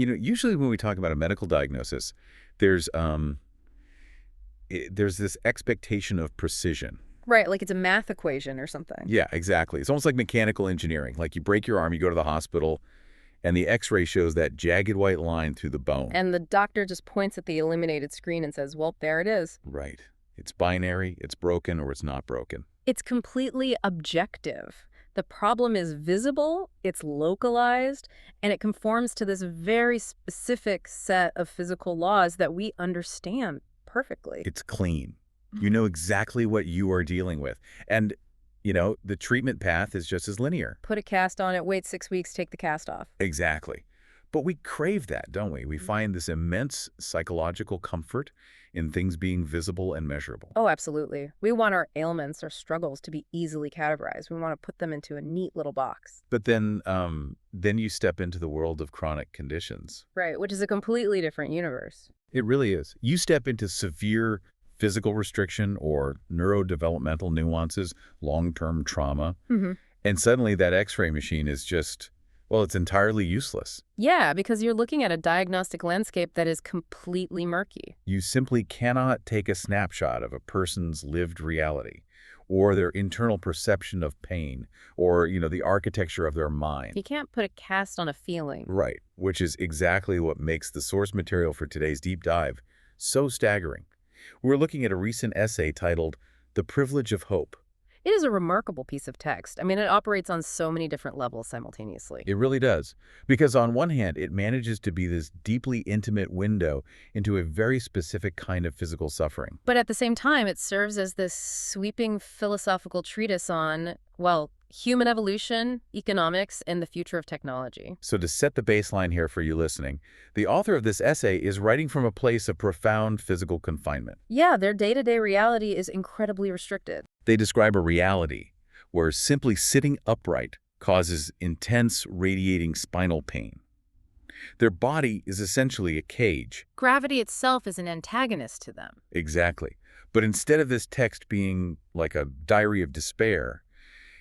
Usually when we talk about a medical diagnosis, there's there's this expectation of precision. Right, like it's a math equation or something. Yeah, exactly. It's almost like mechanical engineering. Like you break your arm, you go to the hospital, and the X-ray shows that jagged white line through the bone. And the doctor just points at the illuminated screen and says, well, there it is. Right. It's binary, it's broken, or it's not broken. It's completely objective. The problem is visible, it's localized, and it conforms to this very specific set of physical laws that we understand perfectly. It's clean. You know exactly what you are dealing with. And, the treatment path is just as linear. Put a cast on it, wait 6 weeks, take the cast off. Exactly. But we crave that, don't we? We Mm-hmm. find this immense psychological comfort in things being visible and measurable. Oh, absolutely. We want our ailments or struggles to be easily categorized. We want to put them into a neat little box. But then you step into the world of chronic conditions. Right, which is a completely different universe. It really is. You step into severe physical restriction or neurodevelopmental nuances, long-term trauma, Mm-hmm. and suddenly that X-ray machine is just, well, it's entirely useless. Yeah, because you're looking at a diagnostic landscape that is completely murky. You simply cannot take a snapshot of a person's lived reality or their internal perception of pain or, the architecture of their mind. You can't put a cast on a feeling. Right, which is exactly what makes the source material for today's deep dive so staggering. We're looking at a recent essay titled The Privilege of Hope. It is a remarkable piece of text. I mean, it operates on so many different levels simultaneously. It really does. Because on one hand, it manages to be this deeply intimate window into a very specific kind of physical suffering. But at the same time, it serves as this sweeping philosophical treatise on, well, human evolution, economics, and the future of technology. So to set the baseline here for you listening, the author of this essay is writing from a place of profound physical confinement. Yeah, their day-to-day reality is incredibly restricted. They describe a reality where simply sitting upright causes intense radiating spinal pain. Their body is essentially a cage. Gravity itself is an antagonist to them. Exactly. But instead of this text being like a diary of despair,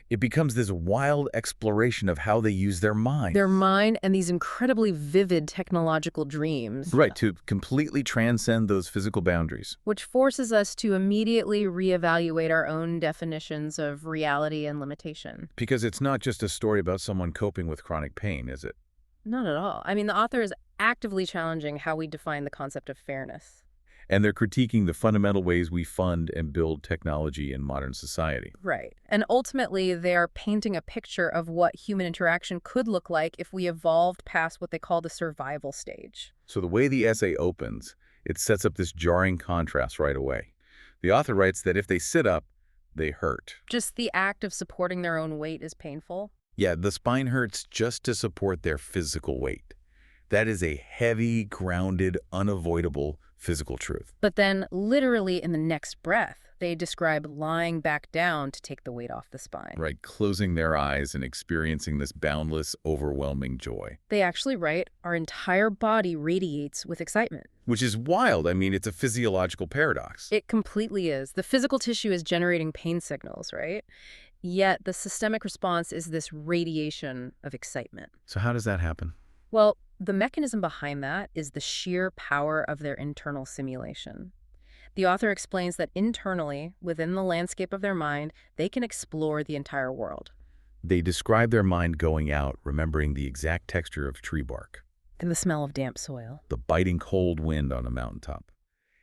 it becomes this wild exploration of how they use their mind. Their mind and these incredibly vivid technological dreams. Right, to completely transcend those physical boundaries. Which forces us to immediately reevaluate our own definitions of reality and limitation. Because it's not just a story about someone coping with chronic pain, is it? Not at all. I mean, the author is actively challenging how we define the concept of fairness. And they're critiquing the fundamental ways we fund and build technology in modern society. Right. And ultimately, they are painting a picture of what human interaction could look like if we evolved past what they call the survival stage. So the way the essay opens, it sets up this jarring contrast right away. The author writes that if they sit up, they hurt. Just the act of supporting their own weight is painful. Yeah, the spine hurts just to support their physical weight. That is a heavy, grounded, unavoidable physical truth. But then, literally in the next breath, they describe lying back down to take the weight off the spine. Right, closing their eyes and experiencing this boundless, overwhelming joy. They actually write, our entire body radiates with excitement. Which is wild. I mean, it's a physiological paradox. It completely is. The physical tissue is generating pain signals, right? Yet the systemic response is this radiation of excitement. So how does that happen? Well, the mechanism behind that is the sheer power of their internal simulation. The author explains that internally, within the landscape of their mind, they can explore the entire world. They describe their mind going out, remembering the exact texture of tree bark, And the smell of damp soil. the biting cold wind on a mountaintop.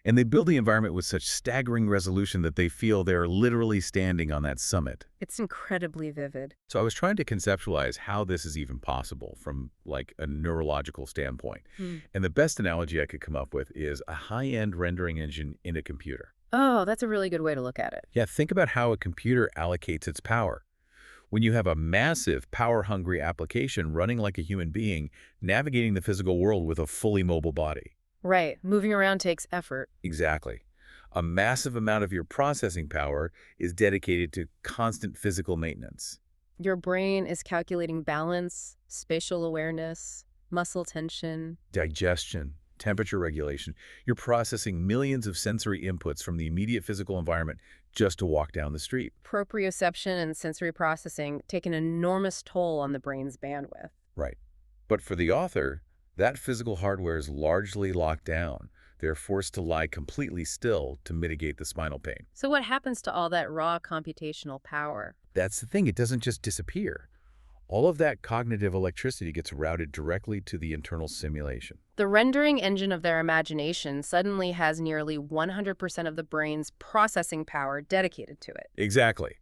And they build the environment with such staggering resolution that they feel they're literally standing on that summit. It's incredibly vivid. So I was trying to conceptualize how this is even possible from like a neurological standpoint. And the best analogy I could come up with is a high-end rendering engine in a computer. Oh, that's a really good way to look at it. Yeah, think about how a computer allocates its power. When you have a massive, power-hungry application running like a human being, navigating the physical world with a fully mobile body. Right. Moving around takes effort. Exactly. A massive amount of your processing power is dedicated to constant physical maintenance. Your brain is calculating balance, spatial awareness, muscle tension. Digestion, temperature regulation. You're processing millions of sensory inputs from the immediate physical environment just to walk down the street. Proprioception and sensory processing take an enormous toll on the brain's bandwidth. Right. But for the author, That physical hardware is largely locked down. They're forced to lie completely still to mitigate the spinal pain. So what happens to all that raw computational power? That's the thing, it doesn't just disappear. All of that cognitive electricity gets routed directly to the internal simulation. The rendering engine of their imagination suddenly has nearly 100% of the brain's processing power dedicated to it. Exactly.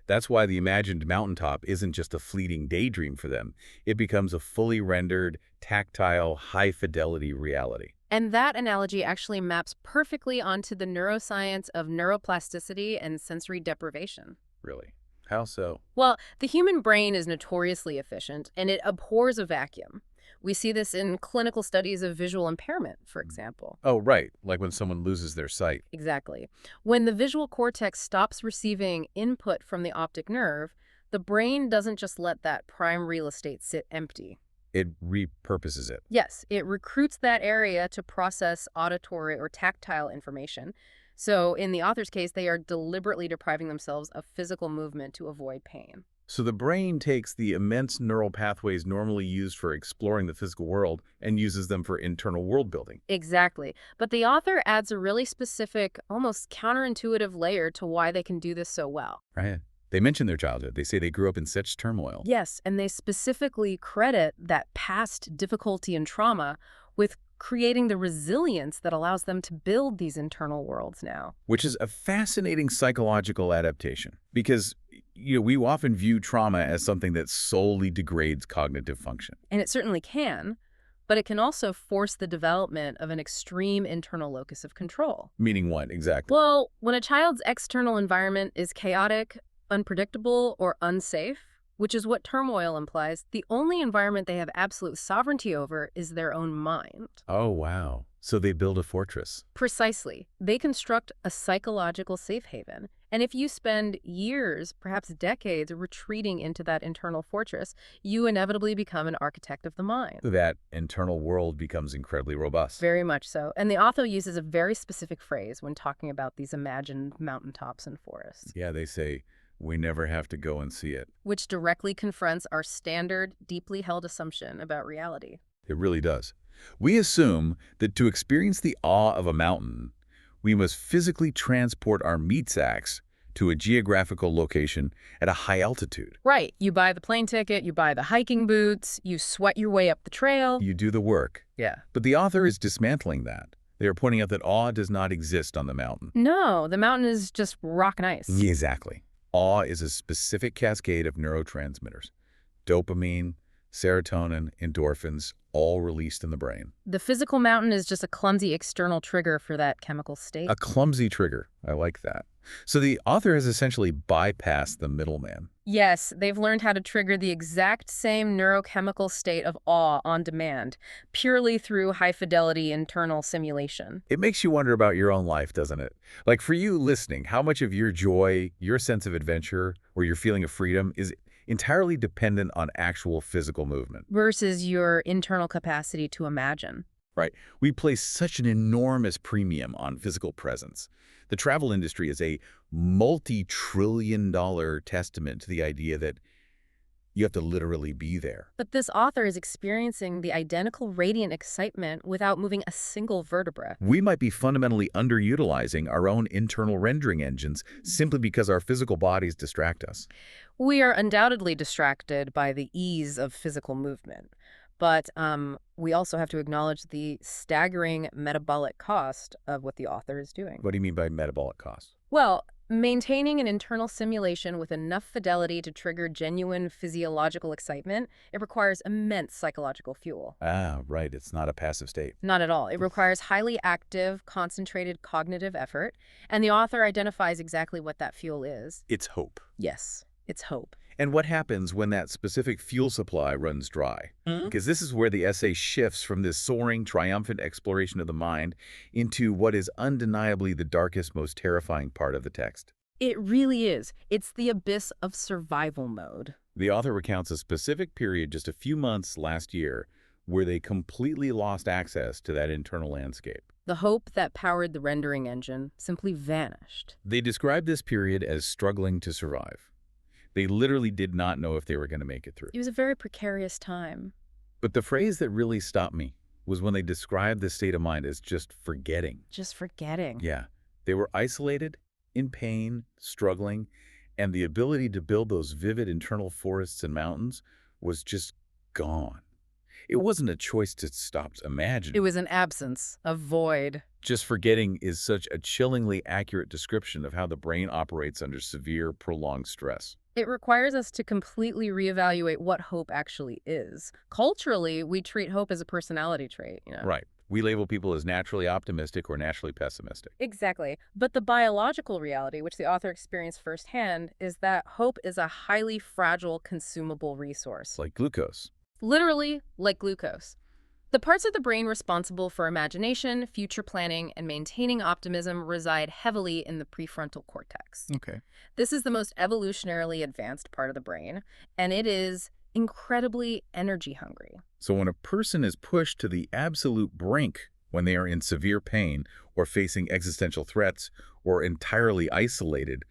That's why the imagined mountaintop isn't just a fleeting daydream for them. It becomes a fully rendered, tactile, high-fidelity reality. And that analogy actually maps perfectly onto the neuroscience of neuroplasticity and sensory deprivation. Really. How so? Well, the human brain is notoriously efficient, and it abhors a vacuum. We see this in clinical studies of visual impairment, for example. Oh, right. Like when someone loses their sight. Exactly. When the visual cortex stops receiving input from the optic nerve, the brain doesn't just let that prime real estate sit empty. It repurposes it. Yes, it recruits that area to process auditory or tactile information. So in the author's case, they are deliberately depriving themselves of physical movement to avoid pain. So the brain takes the immense neural pathways normally used for exploring the physical world and uses them for internal world building. Exactly. But the author adds a really specific, almost counterintuitive layer to why they can do this so well. Right. They mention their childhood. They say they grew up in such turmoil. Yes, and they specifically credit that past difficulty and trauma with creating the resilience that allows them to build these internal worlds now. Which is a fascinating psychological adaptation because we often view trauma as something that solely degrades cognitive function. And it certainly can, but it can also force the development of an extreme internal locus of control. Meaning what, exactly? Well, when a child's external environment is chaotic, unpredictable, or unsafe, which is what turmoil implies, the only environment they have absolute sovereignty over is their own mind. Oh, wow. So they build a fortress. Precisely. They construct a psychological safe haven. And if you spend years, perhaps decades, retreating into that internal fortress, you inevitably become an architect of the mind. That internal world becomes incredibly robust. Very much so. And the author uses a very specific phrase when talking about these imagined mountaintops and forests. Yeah, they say, we never have to go and see it. Which directly confronts our standard, deeply held assumption about reality. It really does. We assume that to experience the awe of a mountain, we must physically transport our meat sacks to a geographical location at a high altitude. Right. You buy the plane ticket, you buy the hiking boots, you sweat your way up the trail. You do the work. Yeah. But the author is dismantling that. They are pointing out that awe does not exist on the mountain. No, the mountain is just rock and ice. Exactly. Awe is a specific cascade of neurotransmitters. Dopamine, serotonin, endorphins, all released in the brain. The physical mountain is just a clumsy external trigger for that chemical state. A clumsy trigger. I like that. So the author has essentially bypassed the middleman. Yes, they've learned how to trigger the exact same neurochemical state of awe on demand, purely through high-fidelity internal simulation. It makes you wonder about your own life, doesn't it? Like for you listening, how much of your joy, your sense of adventure, or your feeling of freedom is entirely dependent on actual physical movement? Versus your internal capacity to imagine. Right. We place such an enormous premium on physical presence. The travel industry is a multi-trillion-dollar testament to the idea that you have to literally be there. But this author is experiencing the identical radiant excitement without moving a single vertebra. We might be fundamentally underutilizing our own internal rendering engines simply because our physical bodies distract us. We are undoubtedly distracted by the ease of physical movement. But we also have to acknowledge the staggering metabolic cost of what the author is doing. What do you mean by metabolic cost? Well, maintaining an internal simulation with enough fidelity to trigger genuine physiological excitement, it requires immense psychological fuel. Ah, right. It's not a passive state. Not at all. It requires highly active, concentrated cognitive effort, and the author identifies exactly what that fuel is. It's hope. Yes, it's hope. And what happens when that specific fuel supply runs dry? Because this is where the essay shifts from this soaring, triumphant exploration of the mind into what is undeniably the darkest, most terrifying part of the text. It really is. It's the abyss of survival mode. The author recounts a specific period just a few months last year where they completely lost access to that internal landscape. The hope that powered the rendering engine simply vanished. They describe this period as struggling to survive. They literally did not know if they were going to make it through. It was a very precarious time. But the phrase that really stopped me, was when they described this state of mind as just forgetting. Just forgetting. Yeah. They were isolated, in pain, struggling, and the ability to build those vivid internal forests and mountains was just gone. It wasn't a choice to stop It imagining. was an absence, a void. Just forgetting is such a chillingly accurate description of how the brain operates under severe, prolonged stress. It requires us to completely reevaluate what hope actually is. Culturally, we treat hope as a personality trait. Right. We label people as naturally optimistic or naturally pessimistic. Exactly. But the biological reality, which the author experienced firsthand, is that hope is a highly fragile, consumable resource. Like glucose. Literally, like glucose. The parts of the brain responsible for imagination, future planning, and maintaining optimism reside heavily in the prefrontal cortex. Okay. This is the most evolutionarily advanced part of the brain, and it is incredibly energy hungry. So when a person is pushed to the absolute brink when they are in severe pain or facing existential threats or entirely isolated,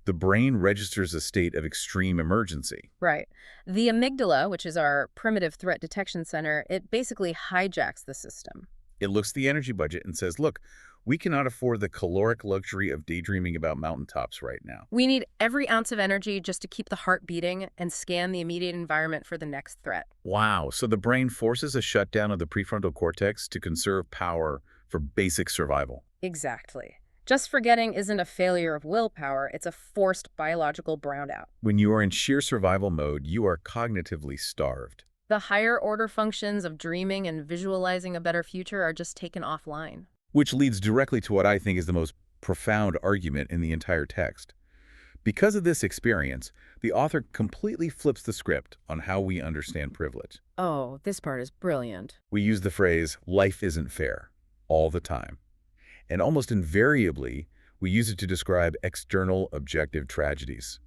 the brain registers a state of extreme emergency. Right. The amygdala, which is our primitive threat detection center, it basically hijacks the system. It looks at the energy budget and says, look, we cannot afford the caloric luxury of daydreaming about mountaintops right now. We need every ounce of energy just to keep the heart beating and scan the immediate environment for the next threat. Wow. So the brain forces a shutdown of the prefrontal cortex to conserve power for basic survival. Exactly. Just forgetting isn't a failure of willpower, it's a forced biological brownout. When you are in sheer survival mode, you are cognitively starved. The higher order functions of dreaming and visualizing a better future are just taken offline. Which leads directly to what I think is the most profound argument in the entire text. Because of this experience, the author completely flips the script on how we understand privilege. Oh, this part is brilliant. We use the phrase, life isn't fair, all the time. And almost invariably, we use it to describe external objective tragedies.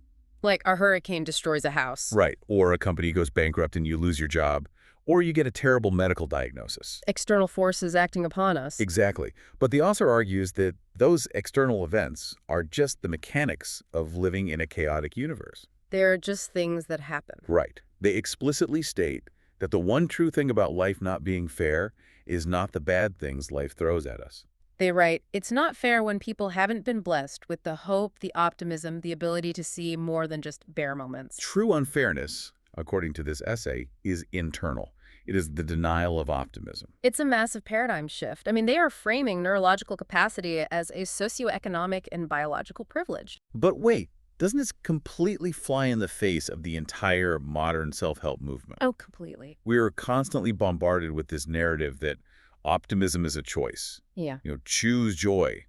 Like a hurricane destroys a house. Right. Or a company goes bankrupt and you lose your job. Or you get a terrible medical diagnosis. External forces acting upon us. Exactly. But the author argues that those external events are just the mechanics of living in a chaotic universe. They're just things that happen. Right. They explicitly state that the one true thing about life not being fair is not the bad things life throws at us. They write, it's not fair when people haven't been blessed with the hope, the optimism, the ability to see more than just bare moments. True unfairness, according to this essay, is internal. It is the denial of optimism. It's a massive paradigm shift. I mean, they are framing neurological capacity as a socioeconomic and biological privilege. But wait, doesn't this completely fly in the face of the entire modern self-help movement? Oh, completely. We are constantly bombarded with this narrative that optimism is a choice. Yeah. Choose joy.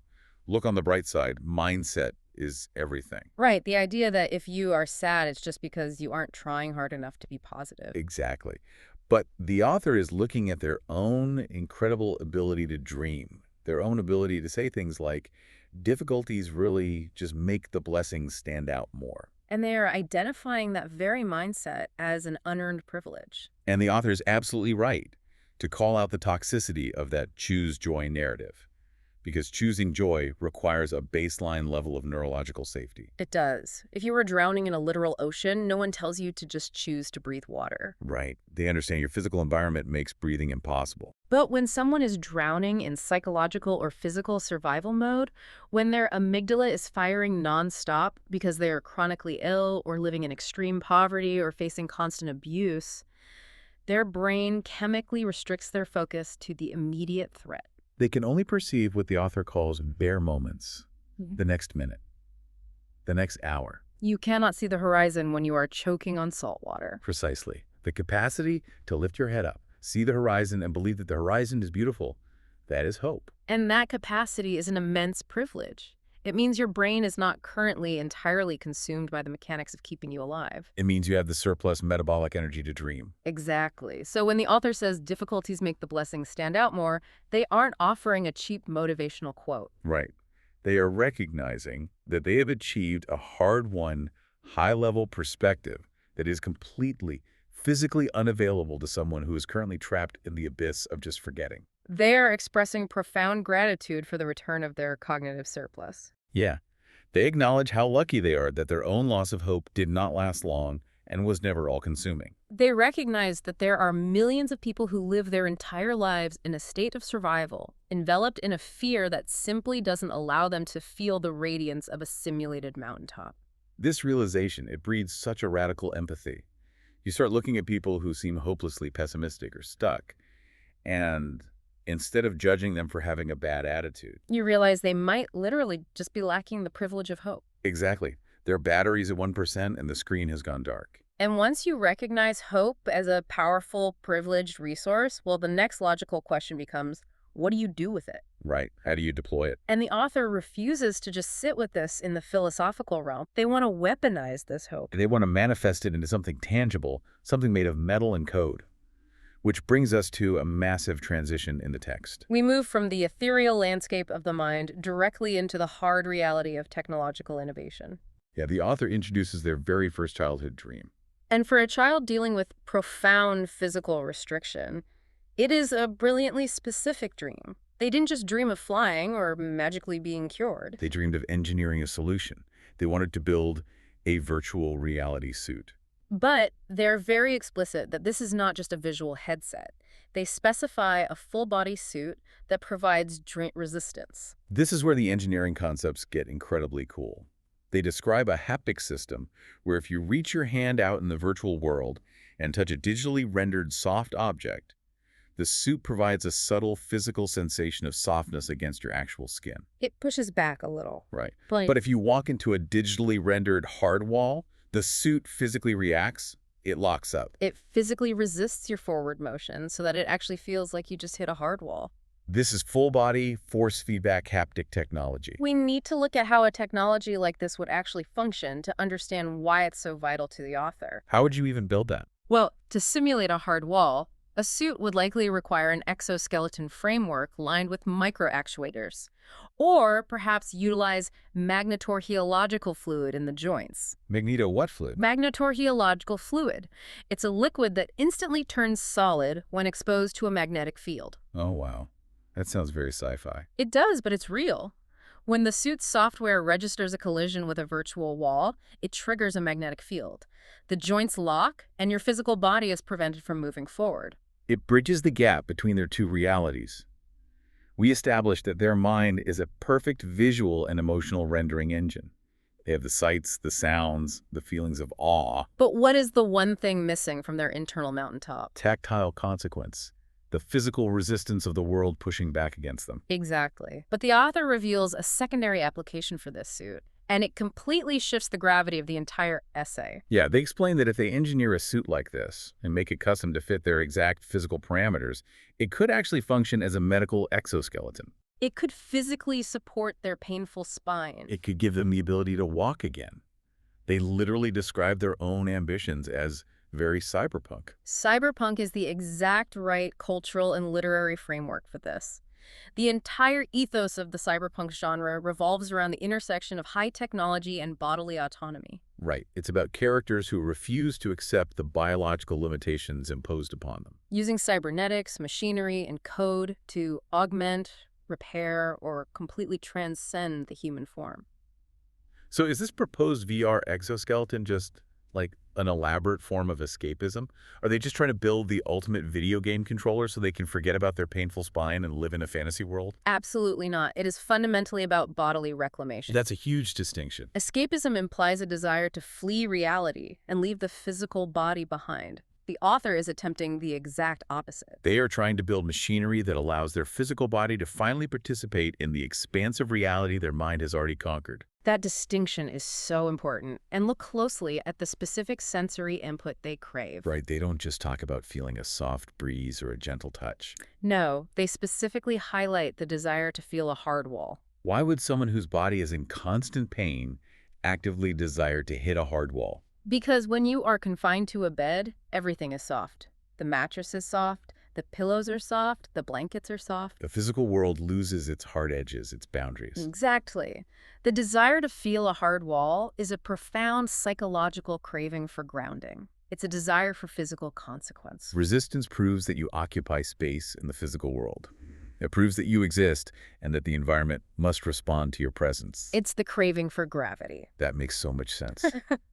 Look on the bright side. Mindset is everything. Right. The idea that if you are sad, it's just because you aren't trying hard enough to be positive. Exactly. But the author is looking at their own incredible ability to dream, their own ability to say things like, difficulties really just make the blessings stand out more. And they are identifying that very mindset as an unearned privilege. And the author is absolutely right to call out the toxicity of that choose joy narrative, because choosing joy requires a baseline level of neurological safety. It does. If you were drowning in a literal ocean, no one tells you to just choose to breathe water. Right. They understand your physical environment makes breathing impossible. But when someone is drowning in psychological or physical survival mode, when their amygdala is firing nonstop because they are chronically ill or living in extreme poverty or facing constant abuse, their brain chemically restricts their focus to the immediate threat. They can only perceive what the author calls bare moments, the next minute, the next hour. You cannot see the horizon when you are choking on salt water. Precisely. The capacity to lift your head up, see the horizon, and believe that the horizon is beautiful, that is hope. And that capacity is an immense privilege. It means your brain is not currently entirely consumed by the mechanics of keeping you alive. It means you have the surplus metabolic energy to dream. Exactly. So when the author says difficulties make the blessings stand out more, they aren't offering a cheap motivational quote. Right. They are recognizing that they have achieved a hard-won, high-level perspective that is completely, physically unavailable to someone who is currently trapped in the abyss of just forgetting. They are expressing profound gratitude for the return of their cognitive surplus. Yeah. They acknowledge how lucky they are that their own loss of hope did not last long and was never all-consuming. They recognized that there are millions of people who live their entire lives in a state of survival, enveloped in a fear that simply doesn't allow them to feel the radiance of a simulated mountaintop. This realization, it breeds such a radical empathy. You start looking at people who seem hopelessly pessimistic or stuck, and instead of judging them for having a bad attitude. You realize they might literally just be lacking the privilege of hope. Exactly. Their battery's at 1% and the screen has gone dark. And once you recognize hope as a powerful, privileged resource, well, the next logical question becomes, what do you do with it? Right. How do you deploy it? And the author refuses to just sit with this in the philosophical realm. They want to weaponize this hope. They want to manifest it into something tangible, something made of metal and code. Which brings us to a massive transition in the text. We move from the ethereal landscape of the mind directly into the hard reality of technological innovation. Yeah, the author introduces their very first childhood dream. And for a child dealing with profound physical restriction, it is a brilliantly specific dream. They didn't just dream of flying or magically being cured. They dreamed of engineering a solution. They wanted to build a virtual reality suit. But they're very explicit that this is not just a visual headset. They specify a full-body suit that provides joint resistance. This is where the engineering concepts get incredibly cool. They describe a haptic system where if you reach your hand out in the virtual world and touch a digitally rendered soft object, the suit provides a subtle physical sensation of softness against your actual skin. It pushes back a little. Right. Like, But if you walk into a digitally rendered hard wall, the suit physically reacts, it locks up. it physically resists your forward motion so that it actually feels like you just hit a hard wall. This is full-body, force feedback haptic technology. We need to look at how a technology like this would actually function to understand why it's so vital to the author. How would you even build that? Well, to simulate a hard wall, a suit would likely require an exoskeleton framework lined with microactuators, or perhaps utilize magnetorheological fluid in the joints. Magneto what fluid? Magnetorheological fluid. It's a liquid that instantly turns solid when exposed to a magnetic field. Oh, wow. That sounds very sci-fi. It does, but it's real. When the suit's software registers a collision with a virtual wall, it triggers a magnetic field. The joints lock, and your physical body is prevented from moving forward. It bridges the gap between their two realities. We established that their mind is a perfect visual and emotional rendering engine. They have the sights, the sounds, the feelings of awe. But what is the one thing missing from their internal mountaintop? Tactile consequence. The physical resistance of the world pushing back against them. Exactly. But the author reveals a secondary application for this suit, and it completely shifts the gravity of the entire essay. Yeah, they explain that if they engineer a suit like this and make it custom to fit their exact physical parameters, it could actually function as a medical exoskeleton. It could physically support their painful spine. It could give them the ability to walk again. They literally describe their own ambitions as very cyberpunk. Cyberpunk is the exact right cultural and literary framework for this. The entire ethos of the cyberpunk genre revolves around the intersection of high technology and bodily autonomy. Right. It's about characters who refuse to accept the biological limitations imposed upon them. Using cybernetics, machinery, and code to augment, repair, or completely transcend the human form. So is this proposed VR exoskeleton just like an elaborate form of escapism? Are they just trying to build the ultimate video game controller so they can forget about their painful spine and live in a fantasy world? Absolutely not. It is fundamentally about bodily reclamation. That's a huge distinction. Escapism implies a desire to flee reality and leave the physical body behind. The author is attempting the exact opposite. They are trying to build machinery that allows their physical body to finally participate in the expansive reality their mind has already conquered. That distinction is so important, and look closely at the specific sensory input they crave. Right, they don't just talk about feeling a soft breeze or a gentle touch. No, they specifically highlight the desire to feel a hard wall. Why would someone whose body is in constant pain actively desire to hit a hard wall? Because when you are confined to a bed, everything is soft. The mattress is soft, the pillows are soft, the blankets are soft. The physical world loses its hard edges, its boundaries. Exactly. The desire to feel a hard wall is a profound psychological craving for grounding. It's a desire for physical consequence. Resistance proves that you occupy space in the physical world. It proves that you exist and that the environment must respond to your presence. It's the craving for gravity. That makes so much sense.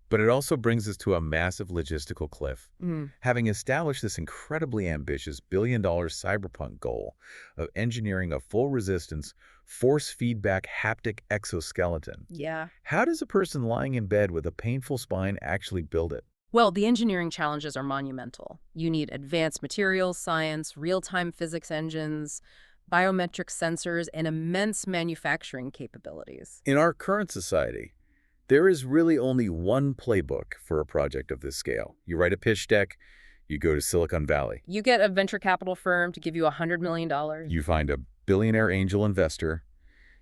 But it also brings us to a massive logistical cliff. Mm. Having established this incredibly ambitious billion-dollar cyberpunk goal of engineering a full resistance, force feedback haptic exoskeleton, Yeah. how does a person lying in bed with a painful spine actually build it? Well, the engineering challenges are monumental. You need advanced materials science, real-time physics engines, biometric sensors, and immense manufacturing capabilities. In our current society, there is really only one playbook for a project of this scale. You write a pitch deck, you go to Silicon Valley. You get a venture capital firm to give you $100 million. You find a billionaire angel investor,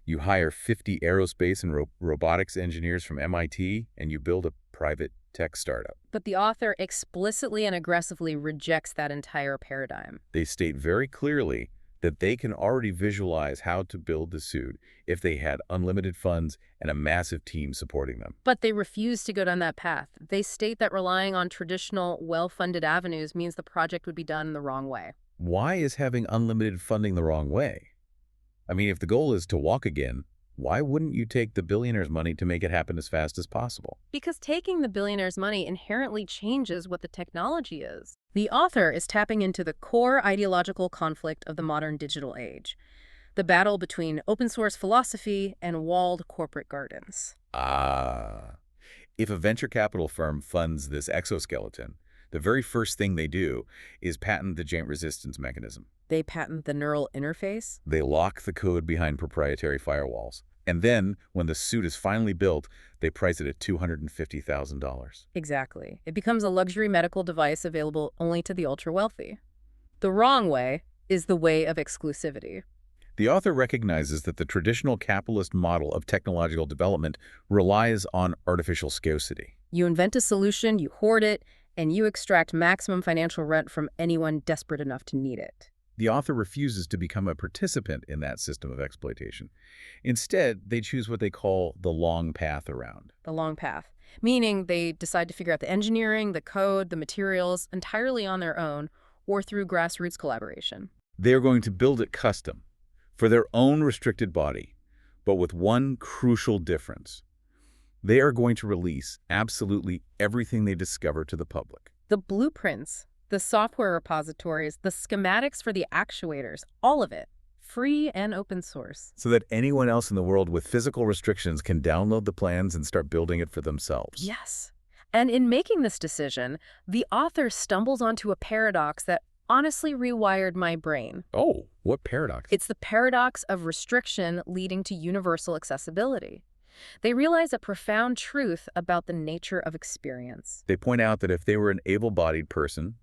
you hire 50 aerospace and robotics engineers from MIT, and you build a private tech startup. But the author explicitly and aggressively rejects that entire paradigm. They state very clearly that they can already visualize how to build the suit if they had unlimited funds and a massive team supporting them. But they refuse to go down that path. They state that relying on traditional, well-funded avenues means the project would be done the wrong way. Why is having unlimited funding the wrong way? I mean, if the goal is to walk again, why wouldn't you take the billionaire's money to make it happen as fast as possible? Because taking the billionaire's money inherently changes what the technology is. The author is tapping into the core ideological conflict of the modern digital age, the battle between open-source philosophy and walled corporate gardens. If a venture capital firm funds this exoskeleton, the very first thing they do is patent the joint resistance mechanism. They patent the neural interface. They lock the code behind proprietary firewalls. And then, when the suit is finally built, they price it at $250,000. Exactly. It becomes a luxury medical device available only to the ultra-wealthy. The wrong way is the way of exclusivity. The author recognizes that the traditional capitalist model of technological development relies on artificial scarcity. You invent a solution, you hoard it, and you extract maximum financial rent from anyone desperate enough to need it. The author refuses to become a participant in that system of exploitation. Instead, they choose what they call the long path around. The long path, meaning they decide to figure out the engineering, the code, the materials entirely on their own or through grassroots collaboration. They are going to build it custom for their own restricted body, but with one crucial difference. They are going to release absolutely everything they discover to the public. The blueprints, the software repositories, the schematics for the actuators, all of it, free and open source. So that anyone else in the world with physical restrictions can download the plans and start building it for themselves. Yes. And in making this decision, the author stumbles onto a paradox that honestly rewired my brain. Oh, what paradox? It's the paradox of restriction leading to universal accessibility. They realize a profound truth about the nature of experience. They point out that if they were an able-bodied person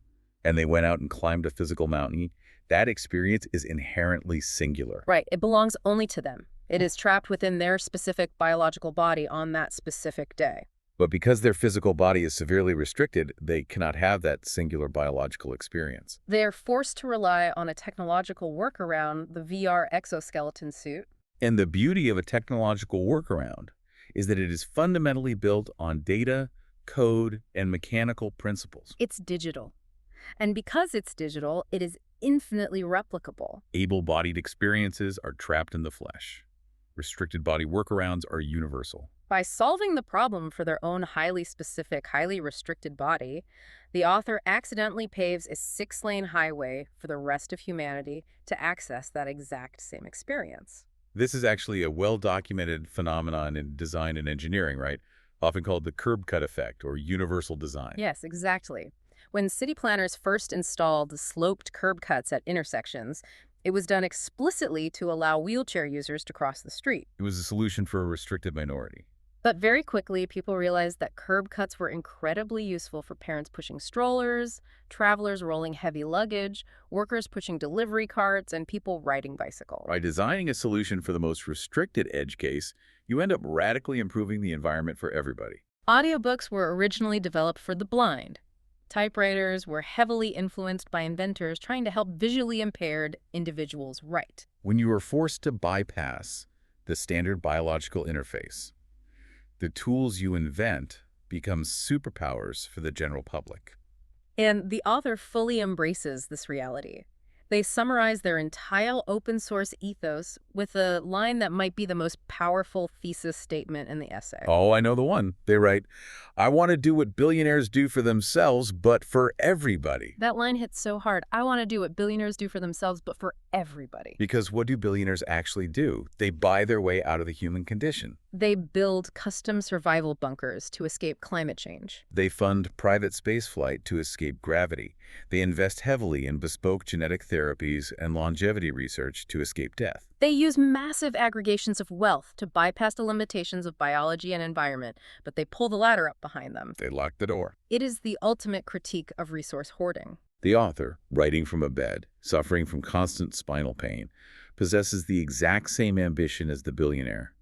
and they went out and climbed a physical mountain, that experience is inherently singular. Right. It belongs only to them. It is trapped within their specific biological body on that specific day. But because their physical body is severely restricted, they cannot have that singular biological experience. They are forced to rely on a technological workaround, the VR exoskeleton suit. And the beauty of a technological workaround is that it is fundamentally built on data, code, and mechanical principles. It's digital. And because it's digital, it is infinitely replicable. Able-bodied experiences are trapped in the flesh. Restricted body workarounds are universal. By solving the problem for their own highly specific, highly restricted body, the author accidentally paves a 6-lane highway for the rest of humanity to access that exact same experience. This is actually a well-documented phenomenon in design and engineering, right? Often called the curb cut effect or universal design. Yes, exactly. When city planners first installed sloped curb cuts at intersections, it was done explicitly to allow wheelchair users to cross the street. It was a solution for a restricted minority. But very quickly, people realized that curb cuts were incredibly useful for parents pushing strollers, travelers rolling heavy luggage, workers pushing delivery carts, and people riding bicycles. By designing a solution for the most restricted edge case, you end up radically improving the environment for everybody. Audiobooks were originally developed for the blind. Typewriters were heavily influenced by inventors trying to help visually impaired individuals write. When you are forced to bypass the standard biological interface, the tools you invent become superpowers for the general public. And the author fully embraces this reality. They summarize their entire open source ethos with a line that might be the most powerful thesis statement in the essay. Oh, I know the one. They write, "I want to do what billionaires do for themselves, but for everybody." That line hits so hard. I want to do what billionaires do for themselves, but for everybody. Because what do billionaires actually do? They buy their way out of the human condition. They build custom survival bunkers to escape climate change. They fund private spaceflight to escape gravity. They invest heavily in bespoke genetic therapies and longevity research to escape death. They use massive aggregations of wealth to bypass the limitations of biology and environment, but they pull the ladder up behind them. They lock the door. It is the ultimate critique of resource hoarding. The author, writing from a bed, suffering from constant spinal pain, possesses the exact same ambition as the billionaire.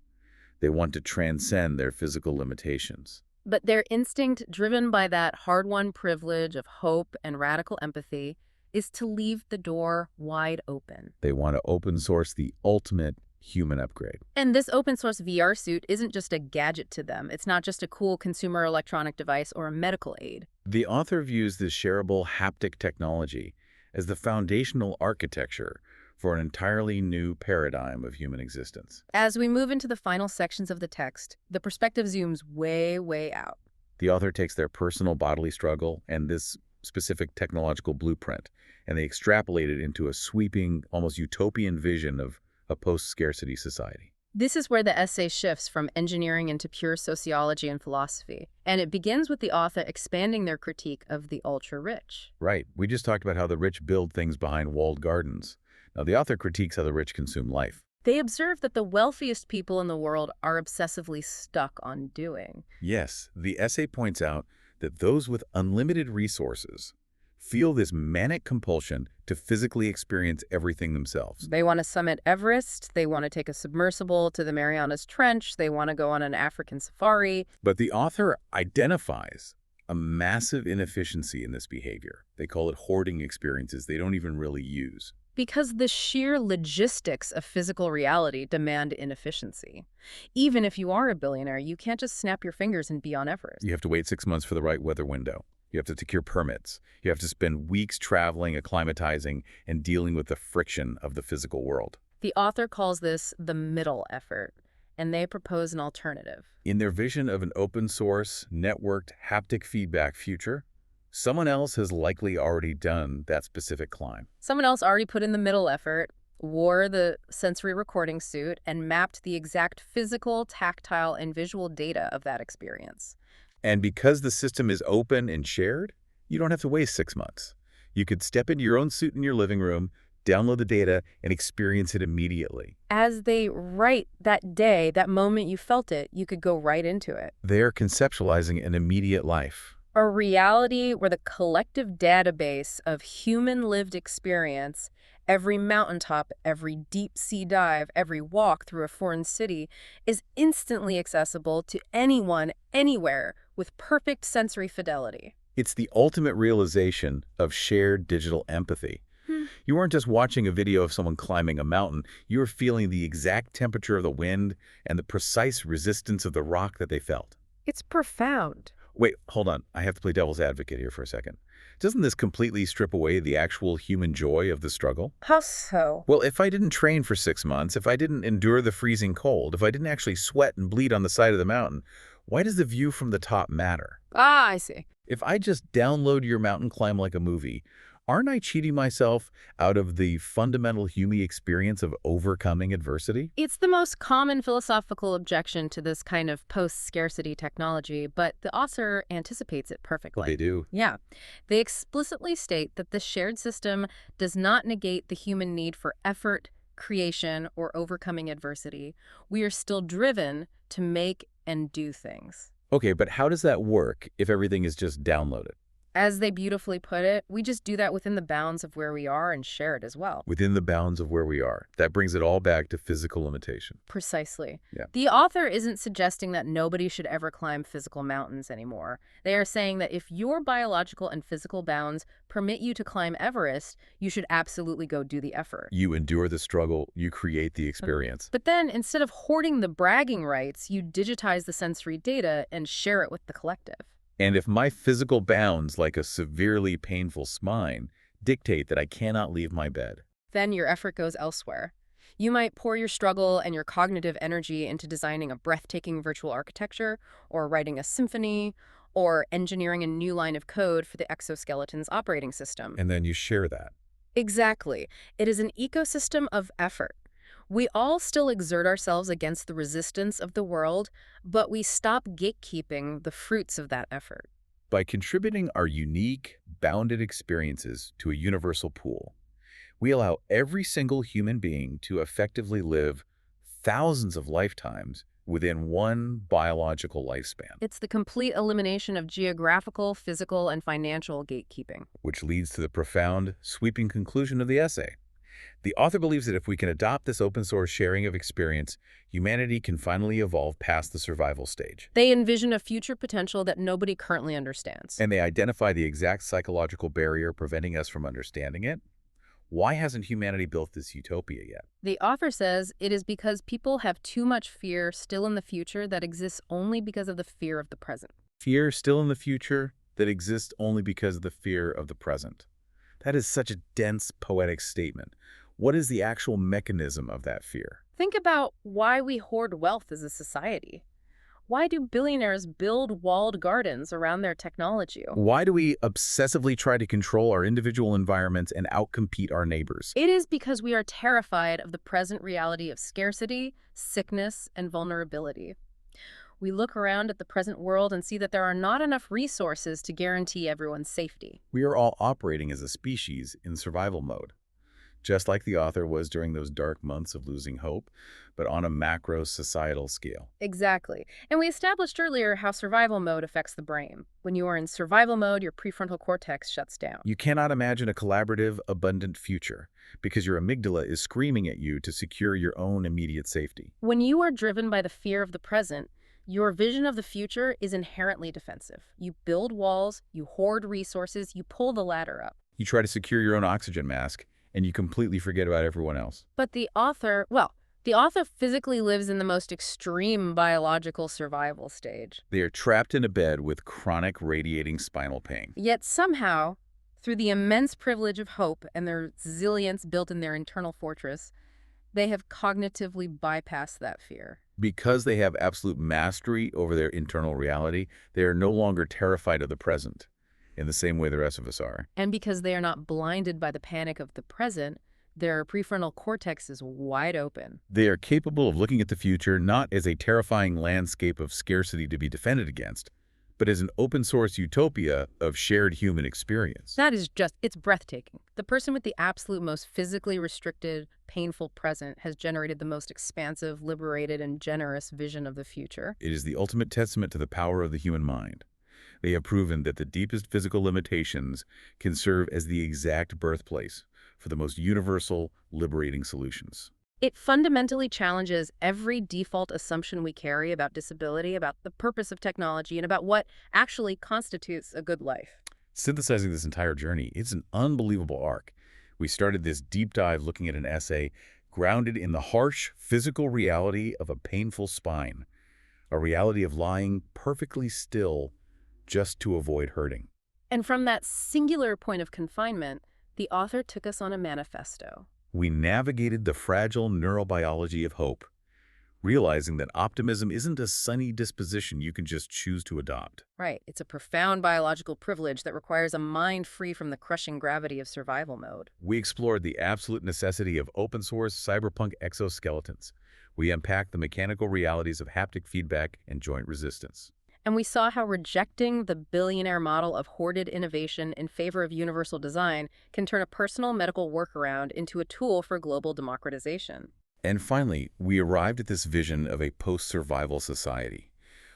They want to transcend their physical limitations. But their instinct, driven by that hard-won privilege of hope and radical empathy, is to leave the door wide open. They want to open source the ultimate human upgrade. And this open source VR suit isn't just a gadget to them. It's not just a cool consumer electronic device or a medical aid. The author views this shareable haptic technology as the foundational architecture for an entirely new paradigm of human existence. As we move into the final sections of the text, the perspective zooms way, way out. The author takes their personal bodily struggle and this specific technological blueprint, and they extrapolate it into a sweeping, almost utopian vision of a post-scarcity society. This is where the essay shifts from engineering into pure sociology and philosophy, and it begins with the author expanding their critique of the ultra-rich. Right. We just talked about how the rich build things behind walled gardens. Now, the author critiques how the rich consume life. They observe that the wealthiest people in the world are obsessively stuck on doing. Yes, the essay points out that those with unlimited resources feel this manic compulsion to physically experience everything themselves. They want to summit Everest, they want to take a submersible to the Marianas Trench, they want to go on an African safari. But the author identifies a massive inefficiency in this behavior. They call it hoarding experiences they don't even really use. Because the sheer logistics of physical reality demand inefficiency. Even if you are a billionaire, you can't just snap your fingers and be on Everest. You have to wait 6 months for the right weather window. You have to secure permits. You have to spend weeks traveling, acclimatizing, and dealing with the friction of the physical world. The author calls this the middle effort, and they propose an alternative. In their vision of an open-source, networked, haptic feedback future, someone else has likely already done that specific climb. Someone else already put in the middle effort, wore the sensory recording suit, and mapped the exact physical, tactile, and visual data of that experience. And because the system is open and shared, you don't have to waste 6 months. You could step into your own suit in your living room, download the data, and experience it immediately. As they write that day, that moment you felt it, you could go right into it. They're conceptualizing an immediate life. A reality where the collective database of human lived experience, every mountaintop, every deep sea dive, every walk through a foreign city, is instantly accessible to anyone, anywhere, with perfect sensory fidelity. It's the ultimate realization of shared digital empathy. You weren't just watching a video of someone climbing a mountain. You were feeling the exact temperature of the wind and the precise resistance of the rock that they felt. It's profound. Wait, hold on. I have to play devil's advocate here for a second. Doesn't this completely strip away the actual human joy of the struggle? How so? Well, if I didn't train for 6 months, if I didn't endure the freezing cold, if I didn't actually sweat and bleed on the side of the mountain, why does the view from the top matter? Ah, I see. If I just download your mountain climb like a movie, aren't I cheating myself out of the fundamental human experience of overcoming adversity? It's the most common philosophical objection to this kind of post-scarcity technology, but the author anticipates it perfectly. Well, they do. Yeah. They explicitly state that the shared system does not negate the human need for effort, creation, or overcoming adversity. We are still driven to make and do things. Okay, but how does that work if everything is just downloaded? As they beautifully put it, we just do that within the bounds of where we are and share it as well. Within the bounds of where we are. That brings it all back to physical limitation. Precisely. Yeah. The author isn't suggesting that nobody should ever climb physical mountains anymore. They are saying that if your biological and physical bounds permit you to climb Everest, you should absolutely go do the effort. You endure the struggle, you create the experience. But then, instead of hoarding the bragging rights, you digitize the sensory data and share it with the collective. And if my physical bounds, like a severely painful spine, dictate that I cannot leave my bed. Then your effort goes elsewhere. You might pour your struggle and your cognitive energy into designing a breathtaking virtual architecture, or writing a symphony, or engineering a new line of code for the exoskeleton's operating system. And then you share that. Exactly. It is an ecosystem of effort. We all still exert ourselves against the resistance of the world, but we stop gatekeeping the fruits of that effort. By contributing our unique, bounded experiences to a universal pool, we allow every single human being to effectively live thousands of lifetimes within one biological lifespan, It's the complete elimination of geographical, physical, and financial gatekeeping. which leads to the profound, sweeping conclusion of the essay. The author believes that if we can adopt this open-source sharing of experience, humanity can finally evolve past the survival stage. They envision a future potential that nobody currently understands. And they identify the exact psychological barrier preventing us from understanding it. Why hasn't humanity built this utopia yet? The author says it is because people have too much fear still in the future that exists only because of the fear of the present. Fear still in the future that exists only because of the fear of the present. That is such a dense, poetic statement. What is the actual mechanism of that fear? Think about why we hoard wealth as a society. Why do billionaires build walled gardens around their technology? Why do we obsessively try to control our individual environments and outcompete our neighbors? It is because we are terrified of the present reality of scarcity, sickness, and vulnerability. We look around at the present world and see that there are not enough resources to guarantee everyone's safety. We are all operating as a species in survival mode, just like the author was during those dark months of losing hope, but on a macro societal scale. Exactly. And we established earlier how survival mode affects the brain. When you are in survival mode, your prefrontal cortex shuts down. You cannot imagine a collaborative, abundant future because your amygdala is screaming at you to secure your own immediate safety. When you are driven by the fear of the present, your vision of the future is inherently defensive. You build walls, you hoard resources, you pull the ladder up. You try to secure your own oxygen mask, and you completely forget about everyone else. But the author physically lives in the most extreme biological survival stage. They are trapped in a bed with chronic radiating spinal pain. Yet somehow, through the immense privilege of hope and their resilience built in their internal fortress, they have cognitively bypassed that fear. Because they have absolute mastery over their internal reality, they are no longer terrified of the present in the same way the rest of us are. And because they are not blinded by the panic of the present, their prefrontal cortex is wide open. They are capable of looking at the future not as a terrifying landscape of scarcity to be defended against, but as an open-source utopia of shared human experience. That is it's breathtaking. The person with the absolute most physically restricted, painful present has generated the most expansive, liberated, and generous vision of the future. It is the ultimate testament to the power of the human mind. They have proven that the deepest physical limitations can serve as the exact birthplace for the most universal, liberating solutions. It fundamentally challenges every default assumption we carry about disability, about the purpose of technology, and about what actually constitutes a good life. Synthesizing this entire journey, it's an unbelievable arc. We started this deep dive looking at an essay grounded in the harsh physical reality of a painful spine, a reality of lying perfectly still just to avoid hurting. And from that singular point of confinement, the author took us on a manifesto. We navigated the fragile neurobiology of hope, realizing that optimism isn't a sunny disposition you can just choose to adopt. Right. It's a profound biological privilege that requires a mind free from the crushing gravity of survival mode. We explored the absolute necessity of open-source cyberpunk exoskeletons. We unpacked the mechanical realities of haptic feedback and joint resistance. And we saw how rejecting the billionaire model of hoarded innovation in favor of universal design can turn a personal medical workaround into a tool for global democratization. And finally, we arrived at this vision of a post-survival society,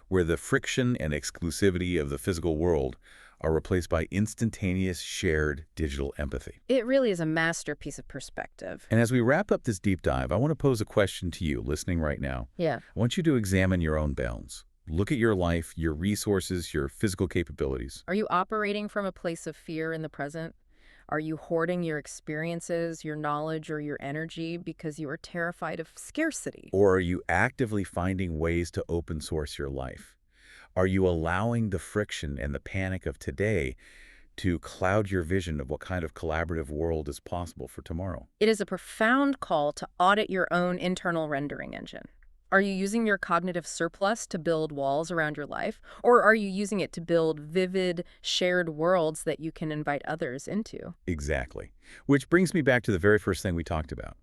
where the friction and exclusivity of the physical world are replaced by instantaneous shared digital empathy. It really is a masterpiece of perspective. And as we wrap up this deep dive, I want to pose a question to you listening right now. Yeah. I want you to examine your own bounds. Look at your life, your resources, your physical capabilities. Are you operating from a place of fear in the present? Are you hoarding your experiences, your knowledge, or your energy because you are terrified of scarcity? Or are you actively finding ways to open source your life? Are you allowing the friction and the panic of today to cloud your vision of what kind of collaborative world is possible for tomorrow. It is a profound call to audit your own internal rendering engine. Are you using your cognitive surplus to build walls around your life, or are you using it to build vivid, shared worlds that you can invite others into? Exactly. Which brings me back to the very first thing we talked about.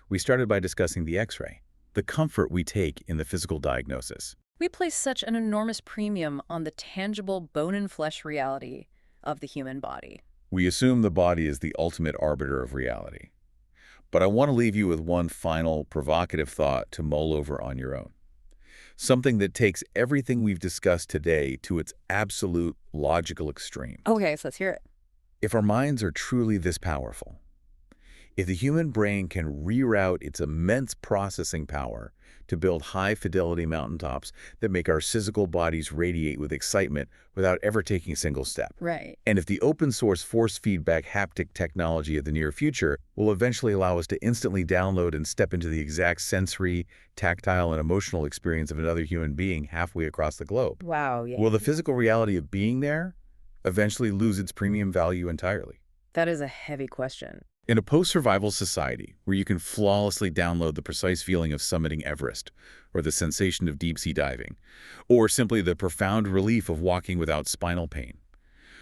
We started by discussing the X-ray, the comfort we take in the physical diagnosis. We place such an enormous premium on the tangible bone and flesh reality of the human body. We assume the body is the ultimate arbiter of reality. But I want to leave you with one final provocative thought to mull over on your own. Something that takes everything we've discussed today to its absolute logical extreme. Okay, so let's hear it. If our minds are truly this powerful, if the human brain can reroute its immense processing power to build high-fidelity mountaintops that make our physical bodies radiate with excitement without ever taking a single step, Right. and if the open-source force feedback haptic technology of the near future will eventually allow us to instantly download and step into the exact sensory, tactile, and emotional experience of another human being halfway across the globe, Wow, yeah. will the physical reality of being there eventually lose its premium value entirely? That is a heavy question. In a post-survival society where you can flawlessly download the precise feeling of summiting Everest, or the sensation of deep-sea diving, or simply the profound relief of walking without spinal pain,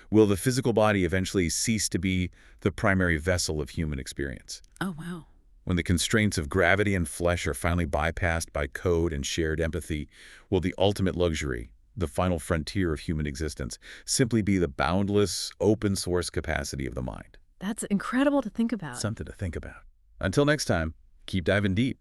will the physical body eventually cease to be the primary vessel of human experience? Oh, wow. When the constraints of gravity and flesh are finally bypassed by code and shared empathy, will the ultimate luxury, the final frontier of human existence, simply be the boundless, open-source capacity of the mind? That's incredible to think about. Something to think about. Until next time, keep diving deep.